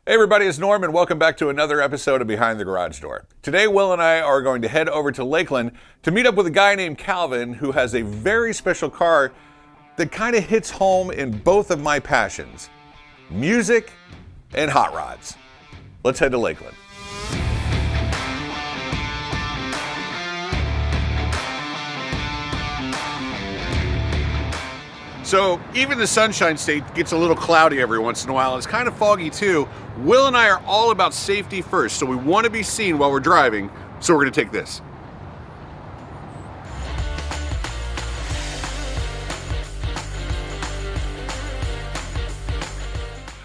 Hey everybody, it's Norm and welcome back to another episode of Behind the Garage Door. Today Will and I are going to head over to Lakeland to meet up with a guy named Calvin who has a very special car that kind of hits home in both of my passions, music and hot rods. Let's head to Lakeland. So even the Sunshine State gets a little cloudy every once in a while. It's kind of foggy too. Will and I are all about safety first, so we want to be seen while we're driving, so we're going to take this.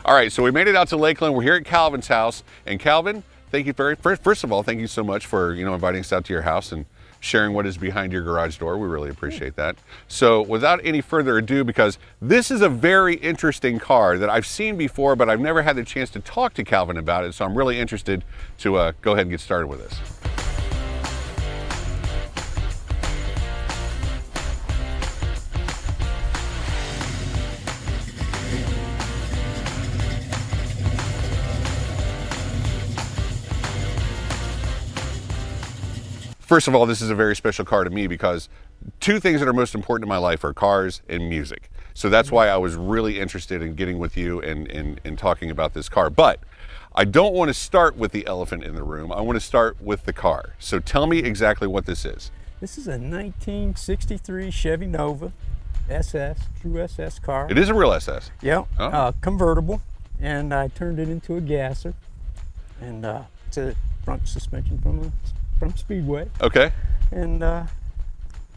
All right, so we made it out to Lakeland. We're here at Calvin's house, and Calvin, thank you first of all, thank you so much for inviting us out to your house and sharing what is behind your garage door. We really appreciate that. So without any further ado, because this is a very interesting car that I've seen before, but I've never had the chance to talk to Calvin about it, so I'm really interested to go ahead and get started with this. First of all, this is a very special car to me because two things that are most important in my life are cars and music. So that's why I was really interested in getting with you and talking about this car. But I don't want to start with the elephant in the room. I want to start with the car. So tell me exactly what this is. This is a 1963 Chevy Nova SS, true SS car. It is a real SS? Yep, convertible. And I turned it into a gasser. And it's a front suspension from Speedway. Okay. And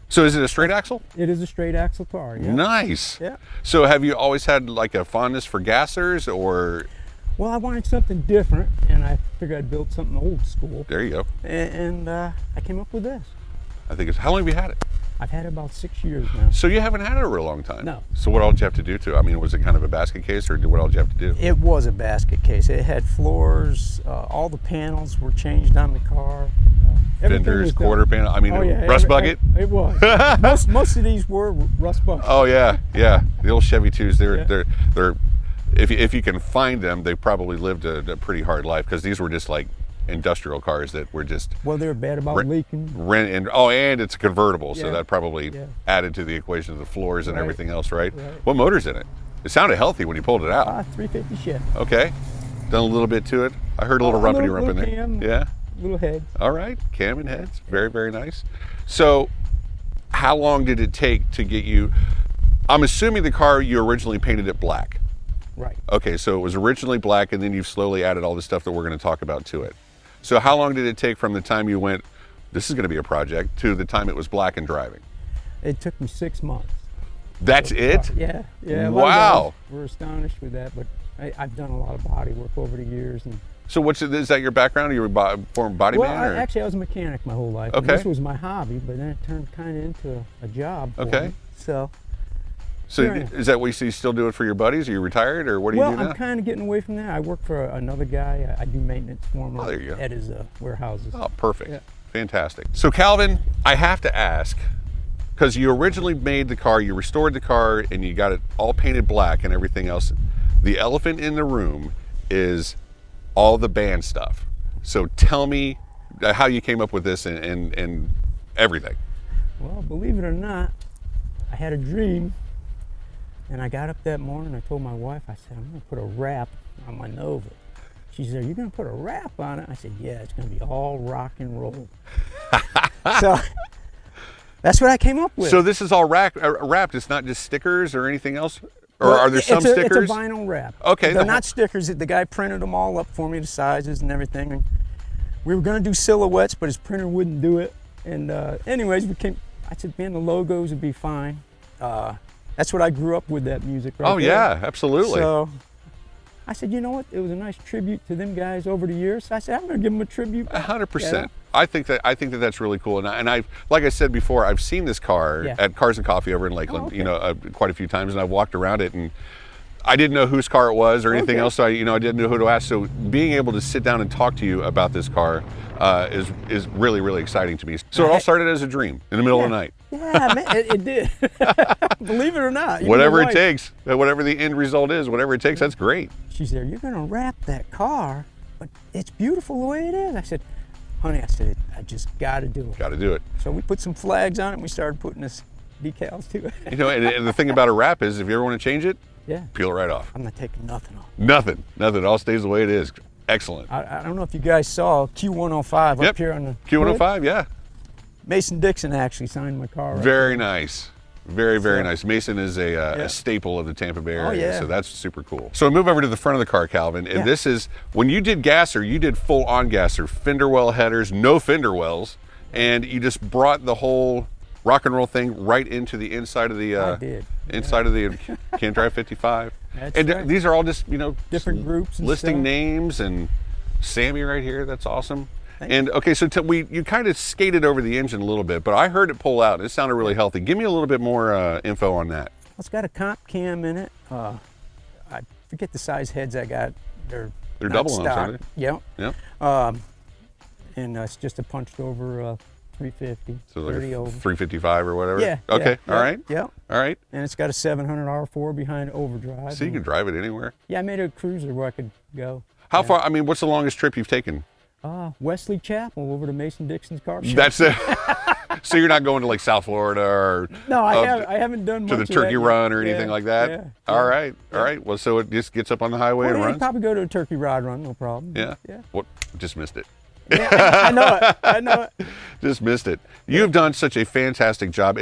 so is it a straight axle? it is a straight axle car, yeah. Nice. Yeah. So have you always had like a fondness for gassers, or? Well, I wanted something different, and I figured I'd build something old school. There you go. And I came up with this. I think it's, how long have you had it? I've had it about 6 years now. So you haven't had it a real long time? No. So what all did you have to do to it? I mean, was it kind of a basket case, or what all did you have to do? It was a basket case. It had floors, all the panels were changed on the car. Fenders, quarter panel, I mean, rust bucket? It was. most of these were rust buckets. Oh yeah, yeah. The old Chevy 2s, they're if you can find them, they probably lived a pretty hard life, because these were just like industrial cars that were just, well, they were bad about leaking. And it's a convertible, so Yeah. that probably added to the equation of the floors and everything else, right? Right. What motor's in it? It sounded healthy when you pulled it out. 350 Chevy. Okay, done a little bit to it. I heard a little rumpity rump in there. Cam, Yeah. Little head. All right, cam and heads, very, very nice. So how long did it take to get you, I'm assuming the car, you originally painted it black. Right. Okay, so it was originally black, and then you've slowly added all the stuff that we're going to talk about to it. So how long did it take from the time you went, this is going to be a project, to the time it was black and driving? It took me 6 months. That's it? Yeah. Wow. We're astonished with that, but I've done a lot of body work over the years. And So is that your background? Are you a former body man? Or? Actually, I was a mechanic my whole life. Okay. And this was my hobby, but then it turned kind of into a job for Okay. me. So Is that what you still do it for your buddies? Are you retired, or what do you do now? Well, I'm kind of getting away from that. I work for another guy. I do maintenance for him there you go. at his warehouses. Oh, perfect. Yeah. Fantastic. So Calvin, I have to ask, because you originally made the car, you restored the car, and you got it all painted black and everything else. The elephant in the room is all the band stuff. So tell me how you came up with this and everything. Well, believe it or not, I had a dream, and I got up that morning. I told my wife, I said, I'm going to put a wrap on my Nova. She said, you're going to put a wrap on it? I said, yeah, it's going to be all rock and roll. So that's what I came up with. So this is all wrapped. It's not just stickers or anything else? Or are there some stickers? It's a vinyl wrap. Okay. They're not stickers. The guy printed them all up for me, the sizes and everything. And we were going to do silhouettes, but his printer wouldn't do it. And anyways, I said, man, the logos would be fine. That's what I grew up with, that music right there. Oh, yeah, absolutely. So I said, you know what? It was a nice tribute to them guys over the years. So I said, I'm going to give them a tribute. 100%. Yeah. I think that that's really cool. And I like I said before, I've seen this car at Cars and Coffee over in Lakeland, quite a few times, and I've walked around it, and I didn't know whose car it was or anything else. So I didn't know who to ask. So being able to sit down and talk to you about this car is really, really exciting to me. So it all started as a dream in the middle of the night. Yeah, man, it did. Believe it or not. Even Whatever my it wife, takes, whatever the end result is, whatever it takes, that's great. She said, "You're gonna wrap that car, but it's beautiful the way it is." I said, "Honey," I said, "I just got to do it." Got to do it. So we put some flags on it, and we started putting this decals to it. You know, and the thing about a wrap is, if you ever want to change it, Yeah, peel it right off. I'm not taking nothing off. Nothing. It all stays the way it is. Excellent. I don't know if you guys saw Q105 Yep. up here on the Q105, yeah. Mason Dixon actually signed my car. Right Very there. nice. Very, very So- nice. Mason is a Yeah. staple of the Tampa Bay area, yeah. so that's super cool. So move over to the front of the car, Calvin, and Yeah. this is, when you did gasser, you did full on gasser, fender well headers, no fender wells, and you just brought the whole rock and roll thing right into the inside of the I did. inside of the Can't Drive 55. That's And right. these are all just, you know, Different groups and listing stuff. names, and Sammy right here, that's awesome. Thank And okay, so you kind of skated over the engine a little bit, but I heard it pull out. It sounded really healthy. Give me a little bit more info on that. It's got a comp cam in it. I forget the size heads I got. They're not double humps, stock. aren't they? Yep. Yep. And it's just a punched over 350, So like 30 a over. 355 or whatever. Yeah. Okay. yeah, All yeah, right. Yeah. All right. And it's got a 700 R4 behind overdrive. So you can drive it anywhere. Yeah, I made a cruiser where I could go. How far? I mean, what's the longest trip you've taken? Wesley Chapel over to Mason Dixon's car shop. That's it. So you're not going to like South Florida or No, I haven't done to much the of that Turkey yet. Run or anything Yeah, like that? Yeah. All right. All right. Well, so it just gets up on the highway Well, and yeah, runs? probably go to a turkey rod run, no problem. Yeah. Yeah. What? Just missed it. Yeah, I know it. I know it. Just missed it. You've done such a fantastic job.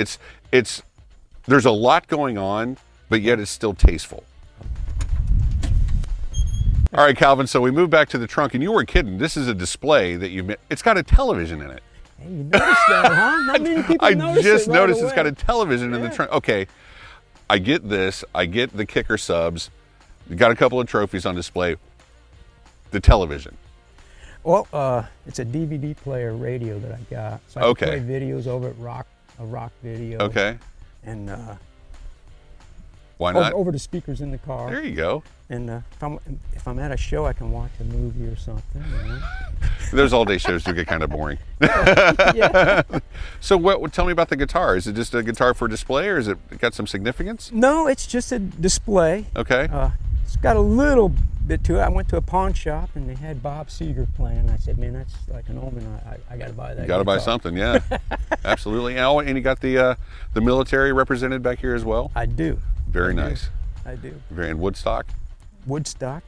There's a lot going on, but yet it's still tasteful. All right, Calvin, so we moved back to the trunk, and you weren't kidding. This is a display that you've made. It's got a television in it. Hey, you noticed that, huh? Not many people I notice just it right noticed it's got a away. television in the Yeah. trunk. Okay, I get this. I get the kicker subs. You got a couple of trophies on display. The television. Well, it's a DVD player radio that I got. So I Okay. can play videos over at a rock video. Okay, And why not? over the speakers in the car. There you go. And if I'm at a show, I can watch a movie or something. You know? Those all-day shows do get kind of boring. Yeah. So tell me about the guitar. Is it just a guitar for display, or is it got some significance? No, it's just a display. Okay. It's got a little bit to it. I went to a pawn shop and they had Bob Seger playing. I said, "Man, that's like an omen. I got to buy that." You got to buy guitar." something, yeah. Absolutely. And you got the military represented back here as well. I do. Very I do. nice. I do. Very in Woodstock. Woodstock.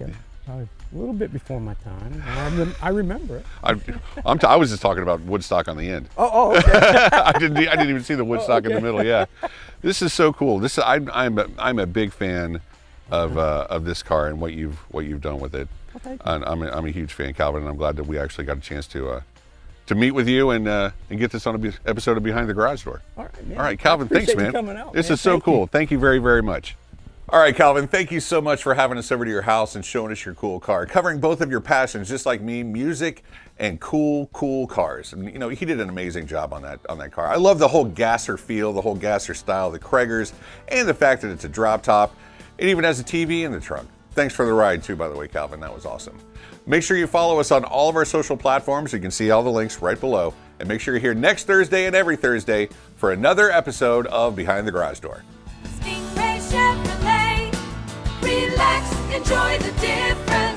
Probably a little bit before my time. I remember it. I was just talking about Woodstock on the end. Oh, okay. I didn't even see the Woodstock in the middle. Yeah, this is so cool. I'm a big fan of this car and what you've done with it. Well, thank you. And I'm a huge fan, Calvin, and I'm glad that we actually got a chance to meet with you and get this on an episode of Behind the Garage Door. All right, man. All right, Calvin, I appreciate thanks, man. you coming out, This man. is so Thank cool. you. Thank you very, very much. All right, Calvin, thank you so much for having us over to your house and showing us your cool car, covering both of your passions, just like me, music and cool cars. And you know, he did an amazing job on that car. I love the whole gasser feel, the whole gasser style, the Kraggers, and the fact that it's a drop top. It even has a TV in the trunk. Thanks for the ride too, by the way, Calvin. That was awesome. Make sure you follow us on all of our social platforms. You can see all the links right below. And make sure you're here next Thursday and every Thursday for another episode of Behind the Garage Door. Stingray Chevrolet, relax, enjoy the difference.